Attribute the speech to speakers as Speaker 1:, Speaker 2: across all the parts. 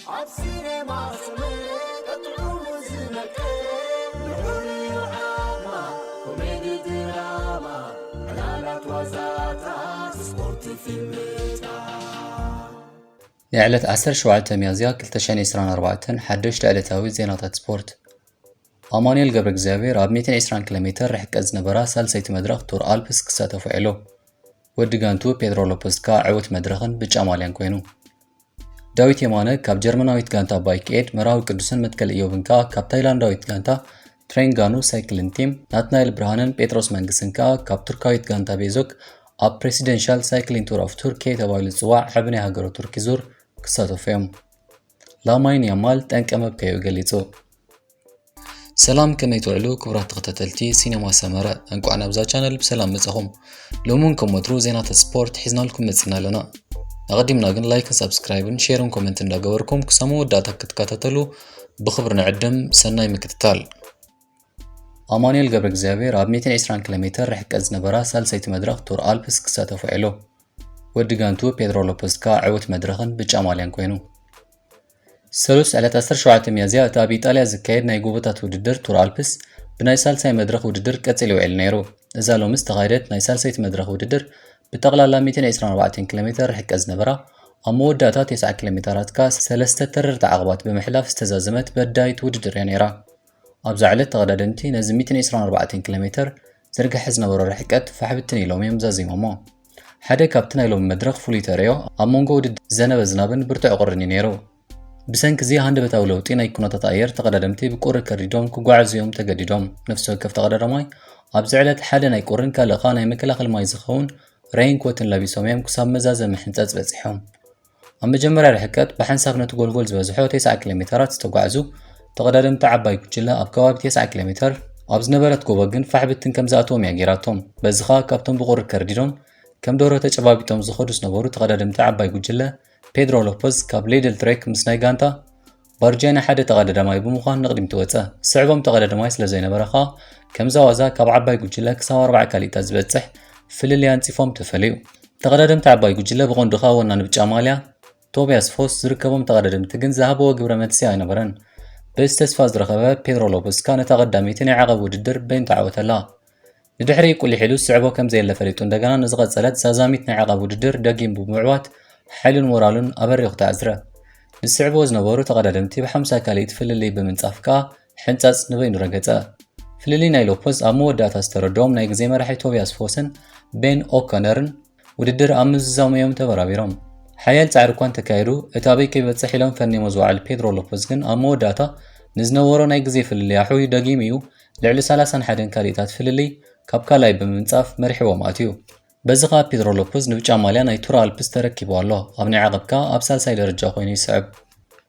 Speaker 1: عبسيني معصمت أطلوم وزنك نقولي عاما كوميدي دراما علالات وزاتات سبورت في الميتا
Speaker 2: لعلة 17 ميازيا 2024 حدش لعلتاوي زيناتات سبورت أمانيل قبر እግዚአብሔር ኣብ 120 ኪሎ ሜትር ርሕቀት ዝነበራ ሳልሰይቲ መድረኽ ቱር ኣልፕስ ክሳተፉ ዒሉ ወዲ ጋንቱ ፔድሮ ሎፔዝ ካ ዕውት መድረኽን ብጫ ማልያን ኮይኑ ዳዊት የማነ ካብ ጀርመናዊት ጋንታ ባይክኤድ መራዊ ቅዱስን መትከል ኢዮብን ካ ካብ ታይላንዳዊት ጋንታ ትሬንጋኑ ሳይክሊንግ ቲም ናትናኤል ብርሃንን ጴጥሮስ መንግስን ካ ካብ ቱርካዊት ጋንታ ቤዞክ ኣብ ፕሬሲደንሻል ሳይክሊንግ ቱር ኦፍ ቱርኪ ተባሂሉ ዝፅዋዕ ሕብናይ ሃገረ ቱርኪ ዙር ክሳተፉ እዮም ላማይን ያማል ጠንቀ መብከዩ ገሊጹ ሰላም ከመይ ትውዕሉ ክቡራት ተኸታተልቲ ሲኔማ ሰመረ እንኳን ኣብዛ ቻነል ብሰላም መጻኹም ሎሙን ከመትሩ ዜናታት ስፖርት ሒዝናልኩም መጽና ኣለና ኣቀዲምና ግን ላይክ ሰብስክራይብን ሼርን ኮሜንት እንዳገበርኩም ክሰሙ ወዳታ ክትከታተሉ ብኽብር ንዕድም ሰናይ ምክትታል ኣማኑኤል ገብረ እግዚአብሔር ኣብ 120 ኪሎ ሜትር ርሕቀት ዝነበራ ሳልሰይቲ መድረኽ ቱር ኣልፕስ ክሳተፉ ዒሉ ወዲ ጋንቱ ፔድሮ ሎፔዝ ካ ዕውት መድረኽን ብጫ ማልያን ኮይኑ ሰሉስ ዕለት 17 ሚያዝያ ኣብ ኢጣልያ ዝካየድ ናይ ጎቦታት ውድድር ቱር ኣልፕስ ብናይ ሳልሳይ መድረኽ ውድድር ቀፂሉ ይውዕል ነይሩ እዛ ሎምስ ተኻይደት ናይ ሳልሳይቲ መድረኽ ውድድር ብጠቕላላ 124 ኪሎ ሜትር ርሕቀት ዝነበራ ኣብ መወዳእታ 9 ኪሎ ሜትራት ካ ሰለስተ ተረርቲ ዓቕባት ብምሕላፍ ዝተዛዘመት በዳይት ውድድር እያ ነይራ ኣብዛ ዕለት ተቐዳደምቲ ነዚ 124 ኪሎ ሜትር ዝርግሐ ዝነበሮ ርሕቀት ፋሕብትን ኢሎም እዮም ዛዚሞሞ ሓደ ካብቲ ናይ ሎሚ መድረኽ ፍሉይ ተርዮ ኣብ መንጎ ውድድር ዘነበ ዝናብን ብርቱዕ ቁርን እዩ ነይሩ ብሰንኪ እዚ ሃንደበታዊ ለውጢ ናይ ኩነታት ኣየር ተቐዳደምቲ ብቁሪ ከሪዶም ክጓዓዙ እዮም ተገዲዶም ነፍሲ ወከፍ ተቐዳዳማይ ኣብዚ ዕለት ሓደ ናይ ቁርን ካልእኻ ናይ መከላኸሊ ማይ ዝኸውን ሬይንኮትን ለቢሶም እዮም ክሳብ መዛዘሚ ሕንፀት በፂሖም ኣብ መጀመርያ ርሕቀት ብሓንሳብ ነቲ ጎልጎል ዝበዝሖ 9 ኪሎ ሜትራት ዝተጓዓዙ ተቐዳደምቲ ዓባይ ጉጅለ ኣብ ከባቢ 9 ኪሎ ሜትር ኣብ ዝነበረት ጎቦ ግን ፋሕብትን ከም ዝኣተዎም እያ ጌራቶም በዚ ኸ ካብቶም ብቁሪ ከርዲዶም ከም ደርሆ ተጨባቢጦም ዝኸዱ ዝነበሩ ተቐዳደምቲ ዓባይ ጉጅለ ፔድሮ ሎፔዝ ካብ ሌድል ትሬክ ምስ ናይ ጋንታ ባርጃና ሓደ ተቐዳዳማይ ብምዃን ንቕድሚት ወፀ ስዕቦም ተቐዳዳማይ ስለ ዘይነበረኻ ከም ዘዋዛ ካብ ዓባይ ጉጅለ ክሳብ 40 ካሊታት ዝበፅሕ ፍልልያ ኣንፂፎም ተፈልዩ ተቐዳደምቲ ዓባይ ጉጅለ ብቐንዱ ኻ ወናኒ ብጫ ማልያ ቶቢያስ ፎስ ዝርከቦም ተቐዳደምቲ ግን ዝሃበዎ ግብረ መልሲ ኣይነበረን በዚ ተስፋ ዝረኸበ ፔድሮ ሎፔዝ ካ ነታ ቀዳሚት ናይ ዓቐብ ውድድር በይን ተዓወተላ ንድሕሪ ቁሊ ሒሉ ስዕቦ ከም ዘየለ ፈሊጡ እንደገና ንዝቐፀለት ሳዛሚት ናይ ዓቐብ ውድድር ደጊም ብምዕዋት ሓይልን ሞራልን ኣበሪኹ ተዓዝረ ንስዕቦ ዝነበሩ ተቐዳደምቲ ብ50 ካሊት ፍልልይ ብምንጻፍ ካ ሕንጻጽ ንበይኑ ረገጸ ፍልልይ ናይ ሎፔዝ ኣብ መወዳእታ ዝተረድኦም ናይ ግዜ መራሒ ቶቢያስ ፎስን ቤን ኦኮነርን ውድድር ኣብ ምዝዛም እዮም ተበራቢሮም ሓያል ጻዕሪ እኳ ተካይዱ እቲ ኣበይ ከይበፅሕ ኢሎም ፈኒሞ ዝወዓል ፔድሮ ሎፔዝ ግን ኣብ መወዳእታ ንዝነበሮ ናይ ግዜ ፍልልይ ኣሕዩ ደጊም እዩ ልዕሊ 31 ካሊታት ፍልልይ ካብ ካልኣይ ብምንጻፍ መሪሕዎም ኣትዩ በዚ ኸ ፔድሮ ሎፔዝ ንብጫ ማልያ ናይ ቱር ኣልፕስ ተረኪቡ ኣሎ ኣብ ናይ ዓቐብካ ኣብ ሳልሳይ ደረጃ ኮይኑ ይስዕብ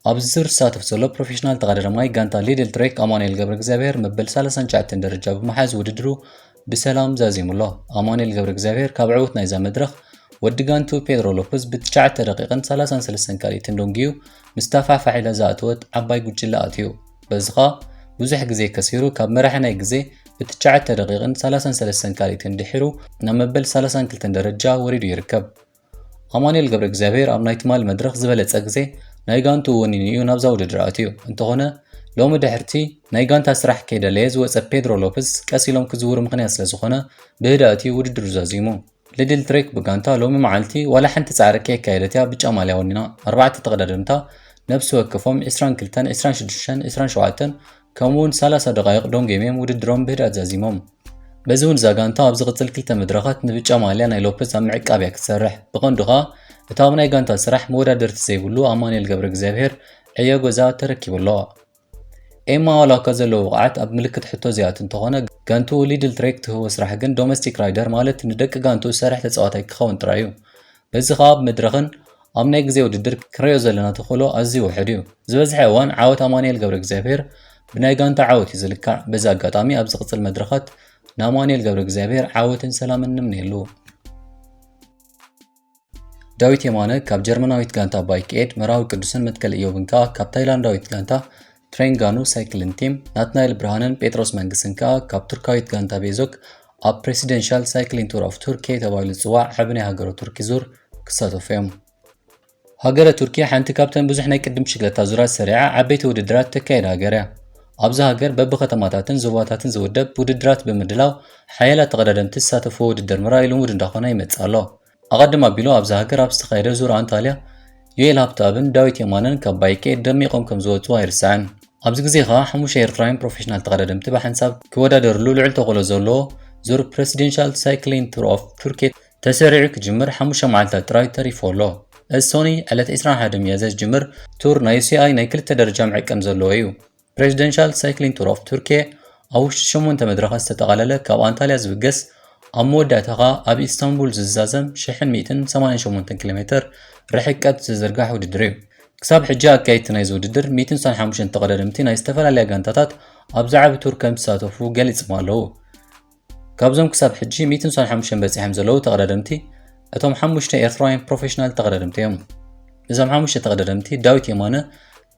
Speaker 2: ኣብዚ ዙር ዝሳተፍ ዘሎ ፕሮፌሽናል ተቐዳዳማይ ጋንታ ሌድል ትሬክ ኣማኑኤል ገብረ እግዚአብሔር መበል 39 ደረጃ ብምሓዝ ውድድሩ ብሰላም ዛዚሙሎ ኣማኑኤል ገብረ እግዚአብሔር ካብ ዕውት ናይዛ መድረኽ ወዲ ጋንቱ ፔድሮ ሎፔዝ ብ9 ደቂቕን 33 ካሊትን ዶንጊዩ ምስ ተፋሕፋሒለ ዝኣተወት ዓባይ ጉጅለ ኣትዩ በዚ ኸ ብዙሕ ግዜ ከሲሩ ካብ መራሒ ናይ ግዜ ብ9 ደቂቕን 33 ካሊትን ድሒሩ ናብ መበል 32 ደረጃ ወሪዱ ይርከብ ኣማኑኤል ገብረ እግዚአብሔር ኣብ ናይ ትማል መድረኽ ዝበለጸ ግዜ ናይ ጋንቱ ወኒን እዩ ናብዛ ውድድር ኣትዩ እንተኾነ ሎሚ ድሕርቲ ናይ ጋንታ ስራሕ ከይደለየ ዝወፀ ፔድሮ ሎፔዝ ቀሲሎም ክዝውሩ ምኽንያት ስለ ዝኾነ ብህዳእቲ ውድድሩ ዛዚሙ ሌድል ትሬክ ብጋንታ ሎሚ መዓልቲ ዋላ ሓንቲ ጻዕሪ ከይካየደት እያ ብጫ ማልያ ወኒና 4 ተቐዳደምታ ነብሲ ወከፎም 22 26 27 ከምኡውን 30 ደቂቕ ዶንጌሜም ውድድሮም ብህዳት ዛዚሞም በዚ እውን እዛ ጋንታ ኣብ ዝቕፅል 2 መድረኻት ንብጫ ማልያ ናይ ሎፔዝ ኣብ ምዕቃብያ ክትሰርሕ ብቐንዱ ኸ እቲ ኣብ ናይ ጋንታ ስራሕ መወዳደርቲ ዘይብሉ ኣማኑኤል ገብረ እግዚአብሔር ዕዮ ገዛ ተረኪቡ ኣለዋ ኤማ ዋላካ ዘለዎ ወቕዓት ኣብ ምልክት ሕቶ ዝያት እንተኾነ ጋንቱ ሌድል ትሬክ ትህቦ ስራሕ ግን ዶሜስቲክ ራይደር ማለት ንደቂ ጋንቱ ዝሰርሕ ተፃዋታይ ክኸውን ጥራይ እዩ በዚ ኸ ኣብ መድረኽን ኣብ ናይ ግዜ ውድድር ክንሪኦ ዘለና ተኽእሎ ኣዝዩ ውሕድ እዩ ዝበዝሐ እዋን ዓወት ኣማኑኤል ገብረ እግዚአብሔር ብናይ ጋንታ ዓወት እዩ ዝልካዕ በዚ ኣጋጣሚ ኣብ ዝቕፅል መድረኻት ንኣማኑኤል ገብረ እግዚአብሔር ዓወትን ሰላምን ንምንየሉ ዳዊት የማነ ካብ ጀርመናዊት ጋንታ ባይክኤድ መራዊ ቅዱስን መትከል ኢዮብን ካ ካብ ታይላንዳዊት ጋንታ ትሬንጋኑ ሳይክሊንግ ቲም ናትናኤል ብርሃንን ጴጥሮስ መንግስን ካ ካብ ቱርካዊት ጋንታ ቤዞክ ኣብ ፕሬሲደንሻል ሳይክሊንግ ቱር ኦፍ ቱርኪ ተባሂሉ ዝፅዋዕ ሕብናይ ሃገረ ቱርኪ ዙር ክሳተፉ እዮም ሃገረ ቱርኪያ ሓንቲ ካብተን ብዙሕ ናይ ቅድም ሽግለታ ዙራት ሰሪዓ ዓበይቲ ውድድራት ተካይድ ሃገር እያ። ኣብዚ ሃገር በብከተማታትን ዞባታትን ዝውደብ ውድድራት ብምድላው ሓያላት ተቐዳደምቲ ዝሳተፍዎ ውድድር ምርኣይ ልሙድ እንዳኾነ ይመጽእ ኣሎ። ኣቐድማ ኣቢሉ ኣብዚ ሃገር ኣብ ዝተኻየደ ዙር አንታልያ ዮኤል ሃብታብን ዳዊት የማንን ካብ ባይኬ ደሚቖም ከም ዝወፁ ኣይርስዕን። ኣብዚ ግዜ ኸ 5 ኤርትራውያን ፕሮፌሽናል ተቐዳደምቲ ብሓንሳብ ክወዳደርሉ ልዑል ተኽእሎ ዘለዎ ዙር ፕሬሲደንሻል ሳይክሊንግ ቱር ኦፍ ቱርኪ ተሰሪዑ ክጅምር 5 መዓልትታት ጥራይ ተሪፉ ኣሎ። እዚ ሶኒ ዕለት 21 ሚያዝያ ዝጅምር ቱር ናይ ዩሲኣይ ናይ 2 ደረጃ ምዕቀን ዘለዎ እዩ። ፕሬሲደንሻል ሳይክሊንግ ቱር ኦፍ ቱርኪ ኣብ ውሽጢ 8 መድረኻት ዝተጠቓለለ ካብ አንታልያ ዝብገስ ኣብ መወዳእታ ኸ ኣብ ኢስታንቡል ዝዛዘም 1188 ኪሎ ሜትር ርሕቀት ዝዝርጋሕ ውድድር እዩ። ክሳብ ሕጂ ኣካየድቲ ናይዚ ውድድር 165 ተቐዳደምቲ ናይ ዝተፈላለያ ጋንታታት ኣብ ዛዕቢ ቱር ከም ዝሳተፉ ገሊፆም ኣለዉ። ካብዞም ክሳብ ሕጂ 165 በፂሖም ዘለዉ ተቐዳደምቲ እቶም 5 ኤርትራውያን ፕሮፌሽናል ተቐዳደምቲ እዮም። እዞም 5 ተቐዳደምቲ ዳዊት የማነ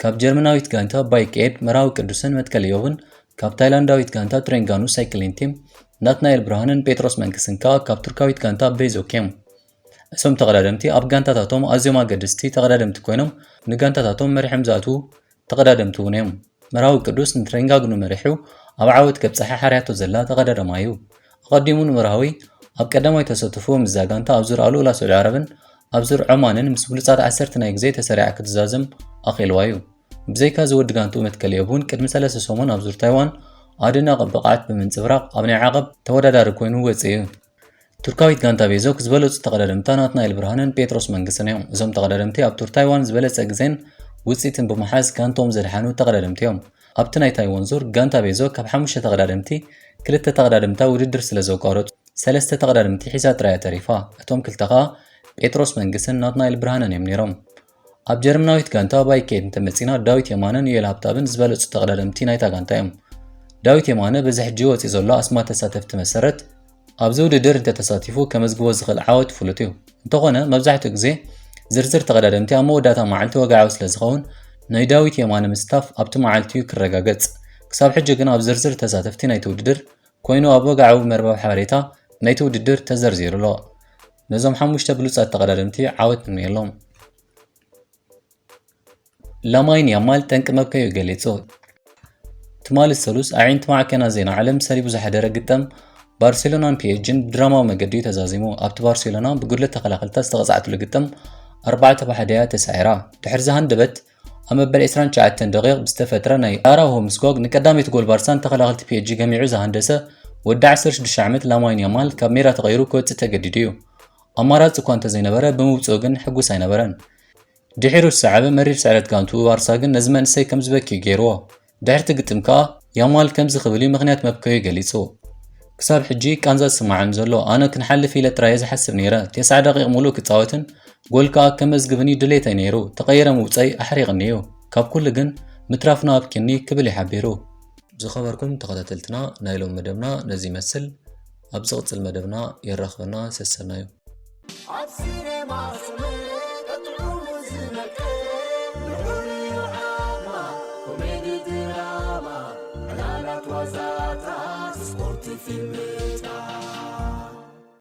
Speaker 2: ካብ ጀርመናዊት ጋንታ ባይክኤድ መራዊ ቅዱስን መትከልዮብን ካብ ታይላንዳዊት ጋንታ ትሬንጋኑ ሳይክሊንግ ቲም ናትናኤል ብርሃንን ጴጥሮስ መንክስን ከዓ ካብ ቱርካዊት ጋንታ ቤዞክ እዮም። እሶም ተቐዳደምቲ ኣብ ጋንታታቶም ኣዝዮም ኣገደስቲ ተቐዳደምቲ ኮይኖም ንጋንታታቶም መሪሖም ዝኣትዉ ተቐዳደምቲ እውን እዮም። መራዊ ቅዱስ ንትሬንጋኑ መሪሑ ኣብ ዓወት ከብፀሐ ሓርያቶ ዘላ ተቐዳዳማ እዩ። ኣቐዲሙ ንመራዊ ኣብ ቀዳማይ ተሳትፎ ምዛ ጋንታ ኣብ ዙር ኣልኡላ ሳዑዲ ዓረብን ኣብ ዙር ዖማንን ምስ ብሉፃት 10 ናይ ግዜ ተሰሪዓ ክትዛዘም ኣኺልዋ እዩ። ብዘይካ ዝወዲ ጋንትኡ መትከልዮብ እውን ቅድሚ 3 ሰሙን ኣብ ዙር ታይዋን ኣደናቂ ብቕዓት ብምንፅብራቕ ኣብ ናይ ዓቐብ ተወዳዳሪ ኮይኑ ወፅእ እዩ። ቱርካዊት ጋንታ ቤዞክ ዝበለፁ ተቐዳደምታ ናትናኤል ብርሃንን ጴጥሮስ መንግስን እዮም። እዞም ተቐዳደምቲ ኣብ ቱር ታይዋን ዝበለፀ ግዜን ውፅኢትን ብምሓዝ ጋንቶም ዘድሓኑ ተቐዳደምቲ እዮም። ኣብቲ ናይ ታይዋን ዙር ጋንታ ቤዞክ ካብ 5 ተቐዳደምቲ 2 ተቐዳደምታ ውድድር ስለ ዘቋረፁ 3 ተቐዳደምቲ ሒዛ ጥራያ ተሪፋ። እቶም ክልተ ኸ ጴጥሮስ መንግስን ናትናኤል ብርሃንን እዮም ነይሮም። ኣብ ጀርመናዊት ጋንታ ባይኬድ እንተመፂና ዳዊት የማነን ዮኤል ሃብታብን ዝበለፁ ተቐዳደምቲ ናይታ ጋንታ እዮም። ዳዊት የማነ በዚ ሕጂ ወፂእ ዘሎ ኣስማ ተሳተፍቲ መሰረት ኣብዚ ውድድር እንተተሳቲፉ ከመዝግቦ ዝኽእል ዓወት ፍሉጥ እዩ። እንተኾነ መብዛሕትኡ ግዜ ዝርዝር ተቐዳደምቲ ኣብ መወዳእታ መዓልቲ ወግዓዊ ስለ ዝኸውን ናይ ዳዊት የማነ ምስታፍ ኣብቲ መዓልቲ እዩ ክረጋገጽ። ክሳብ ሕጂ ግን ኣብ ዝርዝር ተሳተፍቲ ናይቲ ውድድር ኮይኑ ኣብ ወግዓዊ መርበብ ሓበሬታ ናይቲ ውድድር ተዘርዚሩ ኣሎ። ነዞም 5 ብሉፃት ተቐዳደምቲ ዓወት ንርኢሎም። ላማይን ያማል ጠንቂ መብከዩ ገሊጹ። ትማሊ ሰሉስ ኣዒንቲ ማዕከና ዜና ዓለም ሰሪቡ ዝሓደረ ግጠም ባርሴሎናን ፒኤጅን ብድራማዊ መገዲ ተዛዚሙ። ኣብቲ ባርሴሎና ብጉድለት ተኸላኸልታ ዝተቐፃዕትሉ ግጠም 4-1 ተሳዒራ። ድሕሪ ዝሃንደበት ኣብ መበል 29 ደቂቕ ብዝተፈጥረ ናይ ኣራውሆ ምስጓግ ንቀዳመይቲ ጎል ባርሳን ተኸላኸልቲ ፒኤጅ ገሚዑ ዝሃንደሰ ወዲ 16 ዓመት ላማይን ያማል ካብ ሜዳ ተቐይሩ ክወፅእ ተገዲዱ እዩ። ኣማራፂ እኳ እንተዘይነበረ ብምውፅኡ ግን ሕጉስ ኣይነበረን። ድሒሩ ዝሰዓበ መሪር ስዕረት ጋንቱ ባርሳ ግን ነዚ መንእሰይ ከም ዝበኪዩ ገይርዎ። ድሕርቲ ግጥም ከዓ ያማል ከምዚ ክብል ምክንያት መብከዩ ገሊጹ። ክሳብ ሕጂ ቃንዛ ዝስማዓን ዘሎ ኣነ ክንሓልፍ ኢለ ጥራየ ዝሓስብ ነይረ 9 ደቂቕ ሙሉእ ክፃወትን ጎል ከዓ ከመዝግብኒ ድሌተይ ነይሩ ተቐይረ ምውፀይ ኣሕሪቕኒ እዩ ካብ ኩሉ ግን ምትራፍና ኣብኪኒ ክብል ይሓቢሩ። ዝኸበርኩም ተኸታተልትና ናይ ሎም መደብና ነዚ ይመስል። ኣብ ዝቕፅል መደብና የራኽበና ሰሰና እዩ።